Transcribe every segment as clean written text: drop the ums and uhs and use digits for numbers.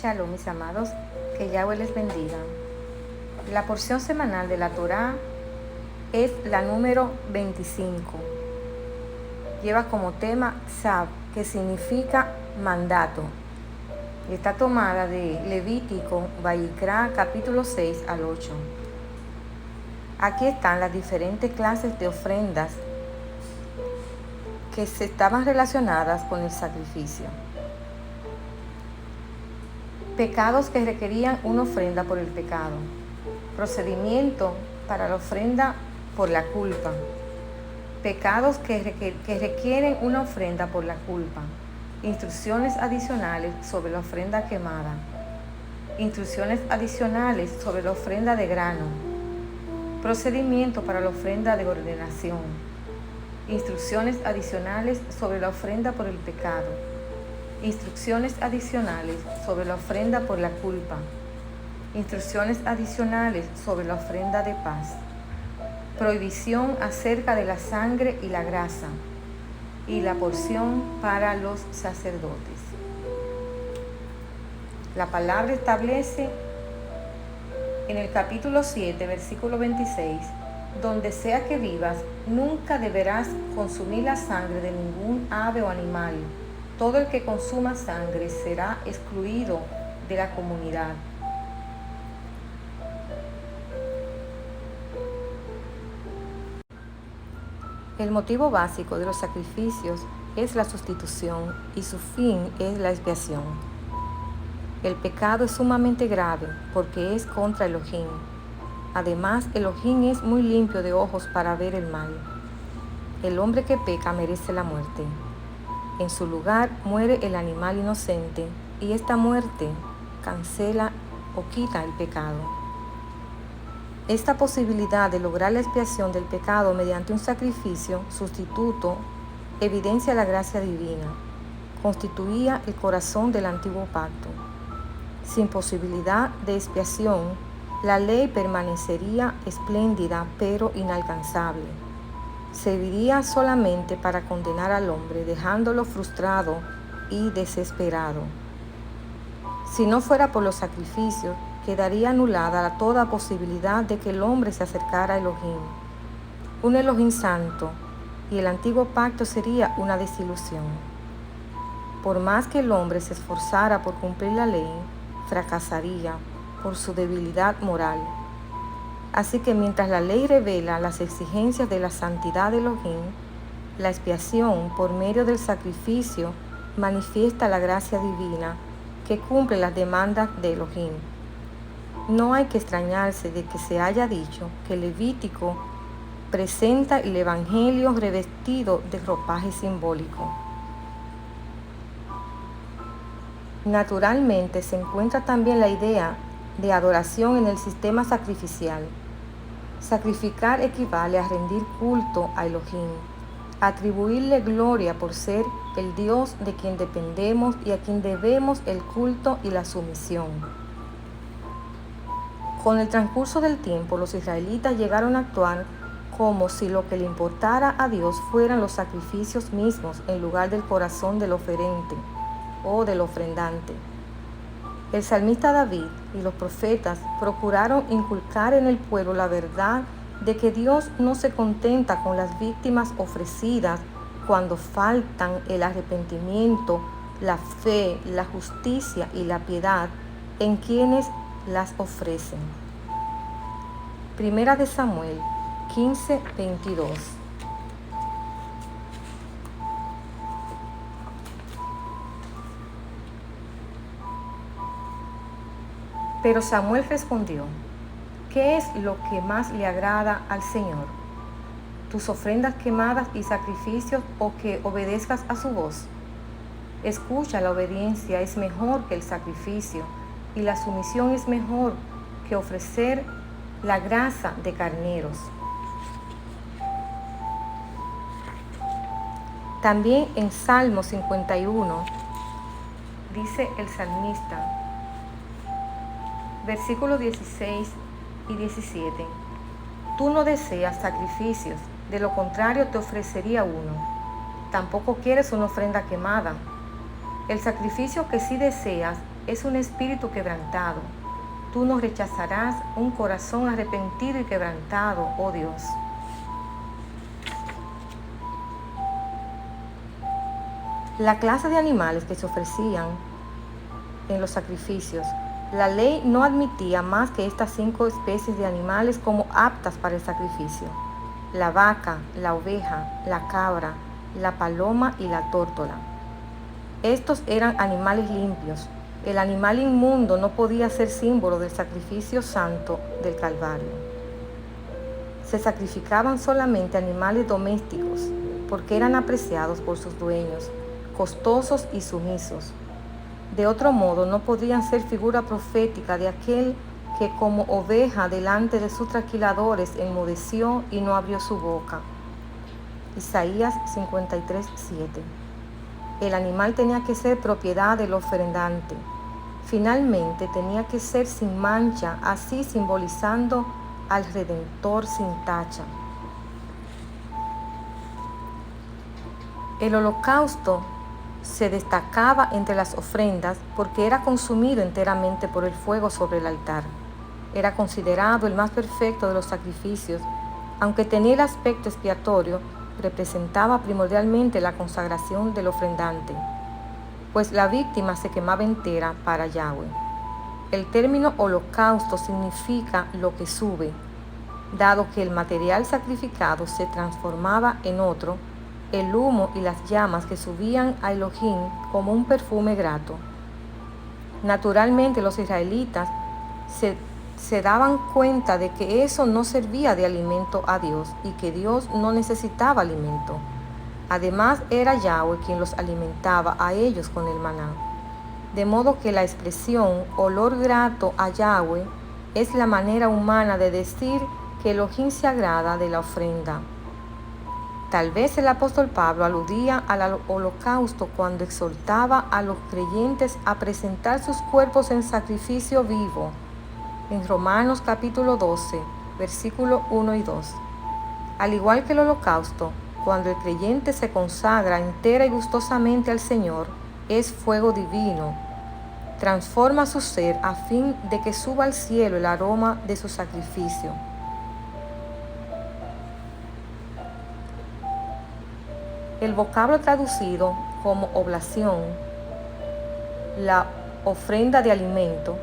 Shalom, mis amados, que Yahweh les bendiga. La porción semanal de la Torá es la número 25. Lleva como tema Tzav, que significa mandato. Está tomada de Levítico, Vayikra, capítulo 6 al 8. Aquí están las diferentes clases de ofrendas que estaban relacionadas con el sacrificio. Pecados que requerían una ofrenda por el pecado. Procedimiento para la ofrenda por la culpa. Pecados que requieren una ofrenda por la culpa. Instrucciones adicionales sobre la ofrenda quemada. Instrucciones adicionales sobre la ofrenda de grano. Procedimiento para la ofrenda de ordenación. Instrucciones adicionales sobre la ofrenda por el pecado. Instrucciones adicionales sobre la ofrenda por la culpa. Instrucciones adicionales sobre la ofrenda de paz. Prohibición acerca de la sangre y la grasa. Y la porción para los sacerdotes. La palabra establece en el capítulo 7, versículo 26, donde sea que vivas, nunca deberás consumir la sangre de ningún ave o animal. Todo el que consuma sangre será excluido de la comunidad. El motivo básico de los sacrificios es la sustitución y su fin es la expiación. El pecado es sumamente grave porque es contra Elohim. Además, Elohim es muy limpio de ojos para ver el mal. El hombre que peca merece la muerte. En su lugar muere el animal inocente y esta muerte cancela o quita el pecado. Esta posibilidad de lograr la expiación del pecado mediante un sacrificio sustituto evidencia la gracia divina. Constituía el corazón del antiguo pacto. Sin posibilidad de expiación, la ley permanecería espléndida pero inalcanzable. Serviría solamente para condenar al hombre, dejándolo frustrado y desesperado. Si no fuera por los sacrificios, quedaría anulada toda posibilidad de que el hombre se acercara a Elohim, un Elohim santo, y el antiguo pacto sería una desilusión. Por más que el hombre se esforzara por cumplir la ley, fracasaría por su debilidad moral. Así que mientras la ley revela las exigencias de la santidad de Elohim, la expiación por medio del sacrificio manifiesta la gracia divina que cumple las demandas de Elohim. No hay que extrañarse de que se haya dicho que Levítico presenta el Evangelio revestido de ropaje simbólico. Naturalmente se encuentra también la idea de adoración en el sistema sacrificial. Sacrificar equivale a rendir culto a Elohim, atribuirle gloria por ser el Dios de quien dependemos y a quien debemos el culto y la sumisión. Con el transcurso del tiempo, los israelitas llegaron a actuar como si lo que le importara a Dios fueran los sacrificios mismos en lugar del corazón del oferente o del ofrendante. El salmista David y los profetas procuraron inculcar en el pueblo la verdad de que Dios no se contenta con las víctimas ofrecidas cuando faltan el arrepentimiento, la fe, la justicia y la piedad en quienes las ofrecen. Primera de Samuel 15:22. Pero Samuel respondió: ¿qué es lo que más le agrada al Señor? ¿Tus ofrendas quemadas y sacrificios o que obedezcas a su voz? Escucha, la obediencia es mejor que el sacrificio y la sumisión es mejor que ofrecer la grasa de carneros. También en Salmo 51 dice el salmista, versículos 16 y 17. Tú no deseas sacrificios, de lo contrario te ofrecería uno. Tampoco quieres una ofrenda quemada. El sacrificio que sí deseas es un espíritu quebrantado. Tú no rechazarás un corazón arrepentido y quebrantado, oh Dios. La clase de animales que se ofrecían en los sacrificios. La ley no admitía más que estas 5 especies de animales como aptas para el sacrificio: la vaca, la oveja, la cabra, la paloma y la tórtola. Estos eran animales limpios. El animal inmundo no podía ser símbolo del sacrificio santo del Calvario. Se sacrificaban solamente animales domésticos, porque eran apreciados por sus dueños, costosos y sumisos. De otro modo, no podrían ser figura profética de aquel que como oveja delante de sus trasquiladores enmudeció y no abrió su boca. Isaías 53:7. El animal tenía que ser propiedad del ofrendante. Finalmente, tenía que ser sin mancha, así simbolizando al Redentor sin tacha. El holocausto se destacaba entre las ofrendas porque era consumido enteramente por el fuego sobre el altar. Era considerado el más perfecto de los sacrificios, aunque tenía el aspecto expiatorio, representaba primordialmente la consagración del ofrendante, pues la víctima se quemaba entera para Yahweh. El término holocausto significa lo que sube, dado que el material sacrificado se transformaba en otro, el humo y las llamas que subían a Elohim como un perfume grato. Naturalmente los israelitas se daban cuenta de que eso no servía de alimento a Dios y que Dios no necesitaba alimento. Además, era Yahweh quien los alimentaba a ellos con el maná. De modo que la expresión olor grato a Yahweh es la manera humana de decir que Elohim se agrada de la ofrenda. Tal vez el apóstol Pablo aludía al holocausto cuando exhortaba a los creyentes a presentar sus cuerpos en sacrificio vivo, en Romanos capítulo 12, versículos 1 y 2. Al igual que el holocausto, cuando el creyente se consagra entera y gustosamente al Señor, es fuego divino. Transforma su ser a fin de que suba al cielo el aroma de su sacrificio. El vocablo traducido como oblación, la ofrenda de alimento,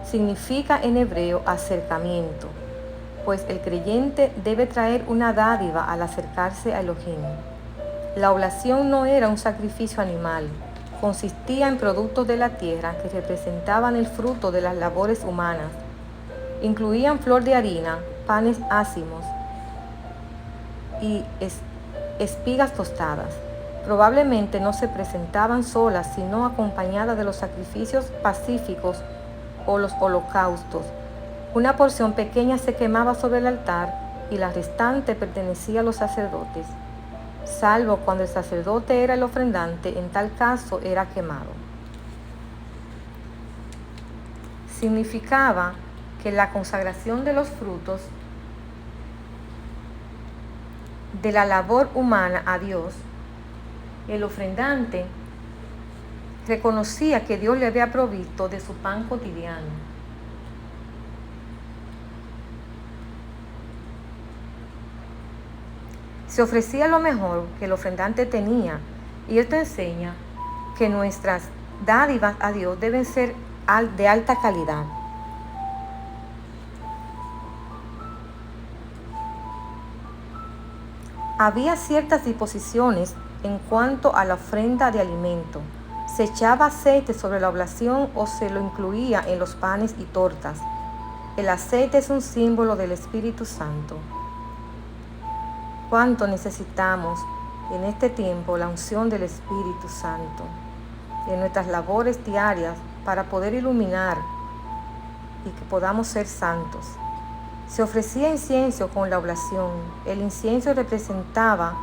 significa en hebreo acercamiento, pues el creyente debe traer una dádiva al acercarse a Elohim. La oblación no era un sacrificio animal, consistía en productos de la tierra que representaban el fruto de las labores humanas. Incluían flor de harina, panes ácimos y espigas tostadas. Probablemente no se presentaban solas, sino acompañadas de los sacrificios pacíficos o los holocaustos. Una porción pequeña se quemaba sobre el altar y la restante pertenecía a los sacerdotes, salvo cuando el sacerdote era el ofrendante, en tal caso era quemado. Significaba que la consagración de los frutos de la labor humana a Dios, el ofrendante reconocía que Dios le había provisto de su pan cotidiano. Se ofrecía lo mejor que el ofrendante tenía, y esto enseña que nuestras dádivas a Dios deben ser de alta calidad. Había ciertas disposiciones en cuanto a la ofrenda de alimento. Se echaba aceite sobre la oblación o se lo incluía en los panes y tortas. El aceite es un símbolo del Espíritu Santo. ¿Cuánto necesitamos en este tiempo la unción del Espíritu Santo en nuestras labores diarias para poder iluminar y que podamos ser santos? Se ofrecía incienso con la oblación. El incienso representaba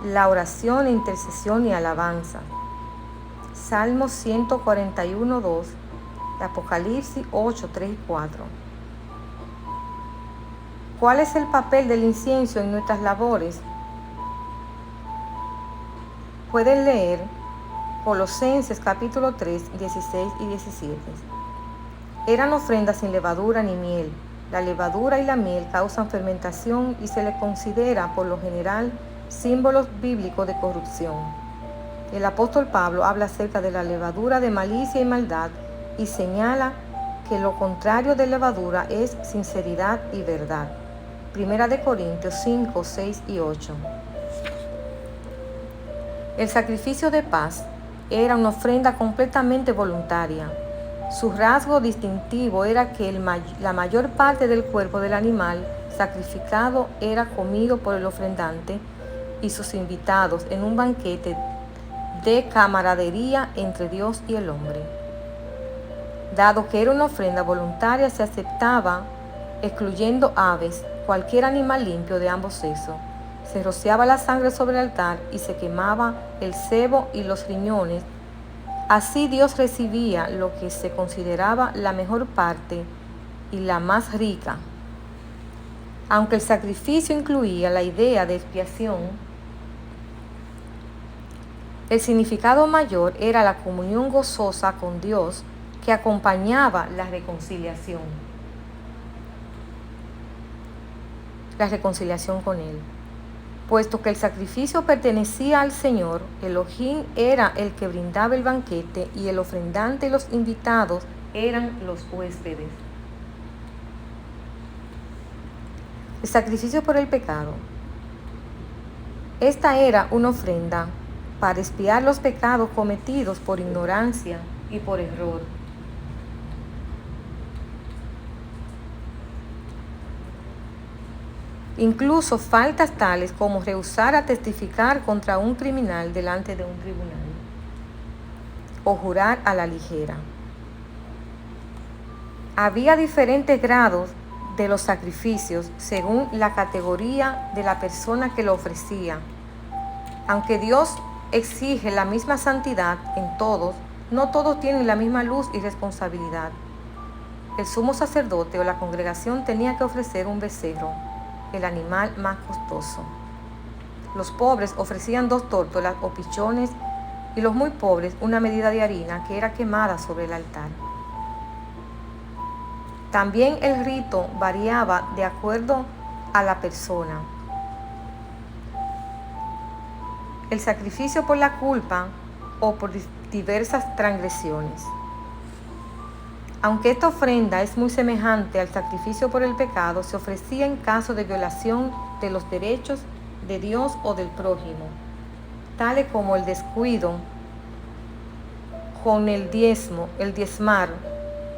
la oración, intercesión y alabanza. Salmos 141:2, Apocalipsis 8:3 y 4. ¿Cuál es el papel del incienso en nuestras labores? Pueden leer Colosenses capítulo 3, 16 y 17. Eran ofrendas sin levadura ni miel. La levadura y la miel causan fermentación y se le considera por lo general símbolos bíblicos de corrupción. El apóstol Pablo habla acerca de la levadura de malicia y maldad y señala que lo contrario de levadura es sinceridad y verdad. Primera de Corintios 5, 6 y 8. El sacrificio de paz era una ofrenda completamente voluntaria. Su rasgo distintivo era que la mayor parte del cuerpo del animal sacrificado era comido por el ofrendante y sus invitados en un banquete de camaradería entre Dios y el hombre. Dado que era una ofrenda voluntaria, se aceptaba, excluyendo aves, cualquier animal limpio de ambos sexos. Se rociaba la sangre sobre el altar y se quemaba el sebo y los riñones. Así Dios recibía lo que se consideraba la mejor parte y la más rica. Aunque el sacrificio incluía la idea de expiación, el significado mayor era la comunión gozosa con Dios que acompañaba la reconciliación con Él. Puesto que el sacrificio pertenecía al Señor, Elohim era el que brindaba el banquete y el ofrendante y los invitados eran los huéspedes. El sacrificio por el pecado. Esta era una ofrenda para expiar los pecados cometidos por ignorancia y por error. Incluso faltas tales como rehusar a testificar contra un criminal delante de un tribunal o jurar a la ligera. Había diferentes grados de los sacrificios según la categoría de la persona que lo ofrecía. Aunque Dios exige la misma santidad en todos, no todos tienen la misma luz y responsabilidad. El sumo sacerdote o la congregación tenía que ofrecer un becerro, el animal más costoso. Los pobres ofrecían 2 tórtolas o pichones y los muy pobres una medida de harina que era quemada sobre el altar. También el rito variaba de acuerdo a la persona. El sacrificio por la culpa o por diversas transgresiones. Aunque esta ofrenda es muy semejante al sacrificio por el pecado, se ofrecía en caso de violación de los derechos de Dios o del prójimo, tales como el descuido con el diezmar,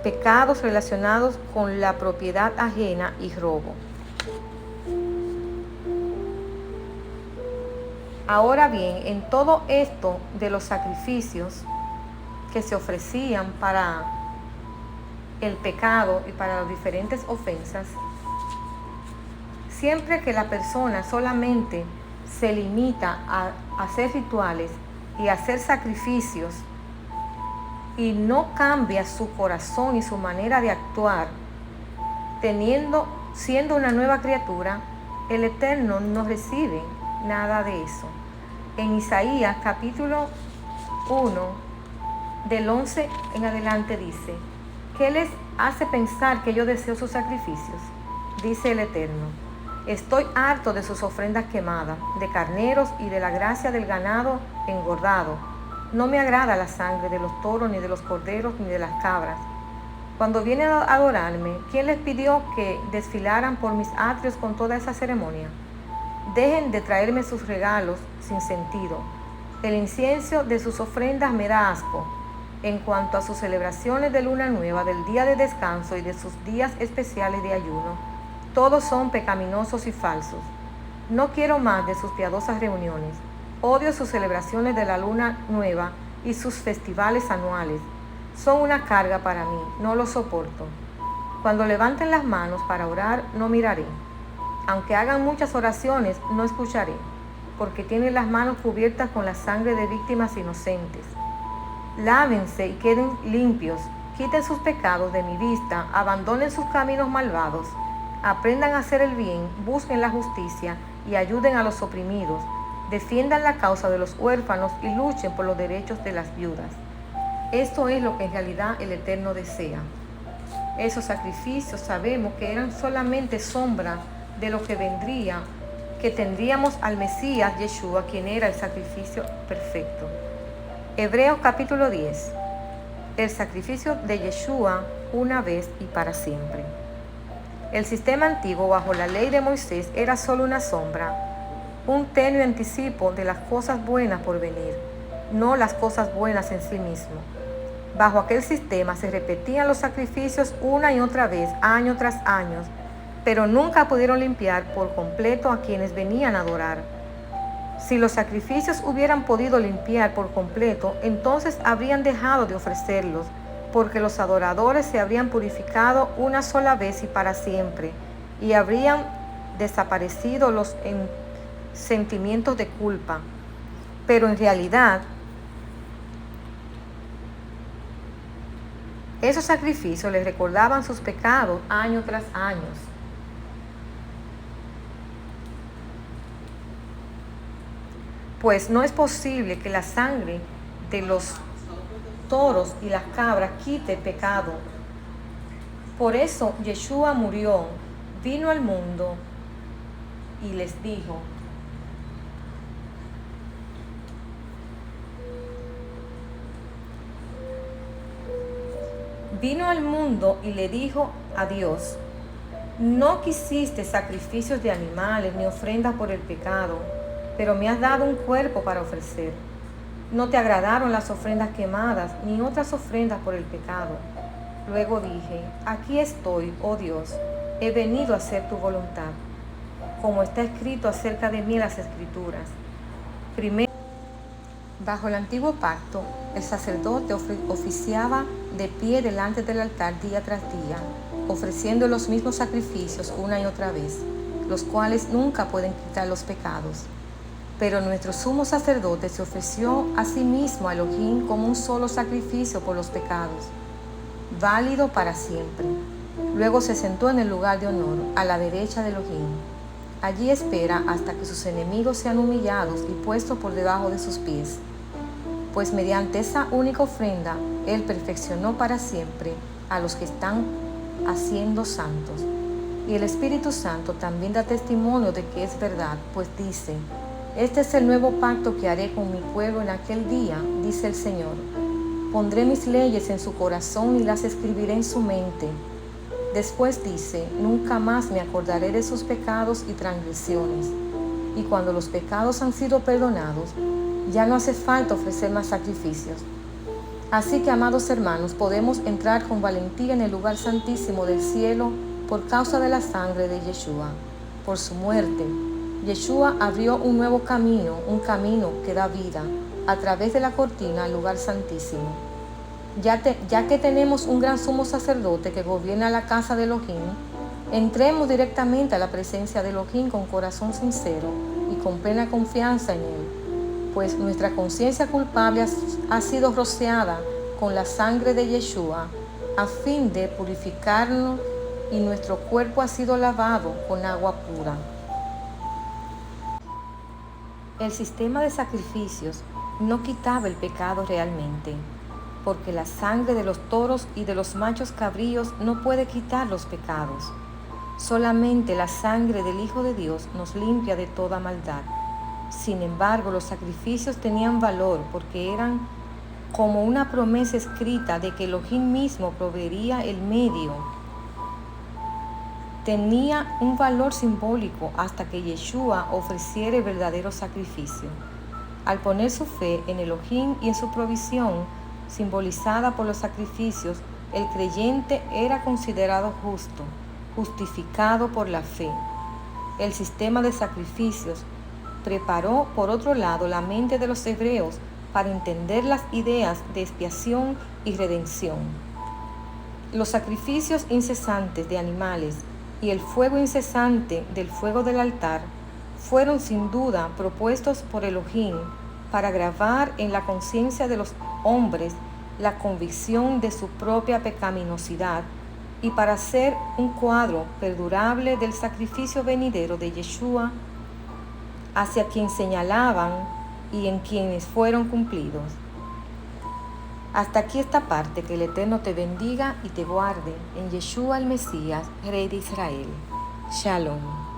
pecados relacionados con la propiedad ajena y robo. Ahora bien, en todo esto de los sacrificios que se ofrecían para el pecado y para las diferentes ofensas, siempre que la persona solamente se limita a hacer rituales y a hacer sacrificios y no cambia su corazón y su manera de actuar, siendo una nueva criatura, el Eterno no recibe nada de eso. En Isaías capítulo 1, del 11 en adelante dice: ¿qué les hace pensar que yo deseo sus sacrificios? Dice el Eterno: estoy harto de sus ofrendas quemadas, de carneros y de la gracia del ganado engordado. No me agrada la sangre de los toros, ni de los corderos, ni de las cabras. Cuando vienen a adorarme, ¿quién les pidió que desfilaran por mis atrios con toda esa ceremonia? Dejen de traerme sus regalos sin sentido. El incienso de sus ofrendas me da asco. En cuanto a sus celebraciones de luna nueva, del día de descanso y de sus días especiales de ayuno, todos son pecaminosos y falsos. No quiero más de sus piadosas reuniones. Odio sus celebraciones de la luna nueva y sus festivales anuales. Son una carga para mí, no los soporto. Cuando levanten las manos para orar, no miraré. Aunque hagan muchas oraciones, no escucharé, porque tienen las manos cubiertas con la sangre de víctimas inocentes. Lávense y queden limpios, quiten sus pecados de mi vista, abandonen sus caminos malvados, aprendan a hacer el bien, busquen la justicia y ayuden a los oprimidos. defiendan la causa de los huérfanos y luchen por los derechos de las viudas. Esto es lo que en realidad el Eterno desea. Esos sacrificios sabemos que eran solamente sombra de lo que vendría, que tendríamos al Mesías Yeshua, quien era el sacrificio perfecto. Hebreos capítulo 10. El sacrificio de Yeshua una vez y para siempre. El sistema antiguo bajo la ley de Moisés era solo una sombra, un tenue anticipo de las cosas buenas por venir, no las cosas buenas en sí mismo. Bajo aquel sistema se repetían los sacrificios una y otra vez, año tras año, pero nunca pudieron limpiar por completo a quienes venían a adorar. Si los sacrificios hubieran podido limpiar por completo, entonces habrían dejado de ofrecerlos, porque los adoradores se habrían purificado una sola vez y para siempre, y habrían desaparecido los sentimientos de culpa. Pero en realidad, esos sacrificios les recordaban sus pecados año tras año. Pues no es posible que la sangre de los toros y las cabras quite el pecado. Por eso Yeshua murió, vino al mundo y les dijo: vino al mundo y le dijo a Dios: no quisiste sacrificios de animales ni ofrendas por el pecado, pero me has dado un cuerpo para ofrecer. No te agradaron las ofrendas quemadas ni otras ofrendas por el pecado. Luego dije: aquí estoy, oh Dios, he venido a hacer tu voluntad, como está escrito acerca de mí en las Escrituras. Primero, bajo el antiguo pacto, el sacerdote oficiaba de pie delante del altar día tras día, ofreciendo los mismos sacrificios una y otra vez, los cuales nunca pueden quitar los pecados. Pero nuestro sumo sacerdote se ofreció a sí mismo a Elohim como un solo sacrificio por los pecados, válido para siempre. Luego se sentó en el lugar de honor, a la derecha de Elohim. Allí espera hasta que sus enemigos sean humillados y puestos por debajo de sus pies. Pues mediante esa única ofrenda, Él perfeccionó para siempre a los que están haciendo santos. Y el Espíritu Santo también da testimonio de que es verdad, pues dice: este es el nuevo pacto que haré con mi pueblo en aquel día, dice el Señor. Pondré mis leyes en su corazón y las escribiré en su mente. Después dice: nunca más me acordaré de sus pecados y transgresiones. Y cuando los pecados han sido perdonados, ya no hace falta ofrecer más sacrificios. Así que, amados hermanos, podemos entrar con valentía en el lugar santísimo del cielo por causa de la sangre de Yeshua. Por su muerte, Yeshua abrió un nuevo camino, un camino que da vida, a través de la cortina al lugar santísimo. Ya que tenemos un gran sumo sacerdote que gobierna la casa de Elohim, entremos directamente a la presencia de Elohim con corazón sincero y con plena confianza en Él, pues nuestra conciencia culpable ha sido rociada con la sangre de Yeshua a fin de purificarnos, y nuestro cuerpo ha sido lavado con agua pura. El sistema de sacrificios no quitaba el pecado realmente, porque la sangre de los toros y de los machos cabríos no puede quitar los pecados. Solamente la sangre del Hijo de Dios nos limpia de toda maldad. Sin embargo, los sacrificios tenían valor porque eran como una promesa escrita de que Elohim mismo proveería el medio. Tenía un valor simbólico hasta que Yeshua ofreciera el verdadero sacrificio. Al poner su fe en Elohim y en su provisión, simbolizada por los sacrificios, el creyente era considerado justo, justificado por la fe. El sistema de sacrificios preparó, por otro lado, la mente de los hebreos para entender las ideas de expiación y redención. Los sacrificios incesantes de animales y el fuego incesante del fuego del altar fueron sin duda propuestos por Elohim para grabar en la conciencia de los hombres la convicción de su propia pecaminosidad y para hacer un cuadro perdurable del sacrificio venidero de Yeshua. hacia quien señalaban y en quienes fueron cumplidos. Hasta aquí esta parte. Que el Eterno te bendiga y te guarde en Yeshua el Mesías, Rey de Israel. Shalom.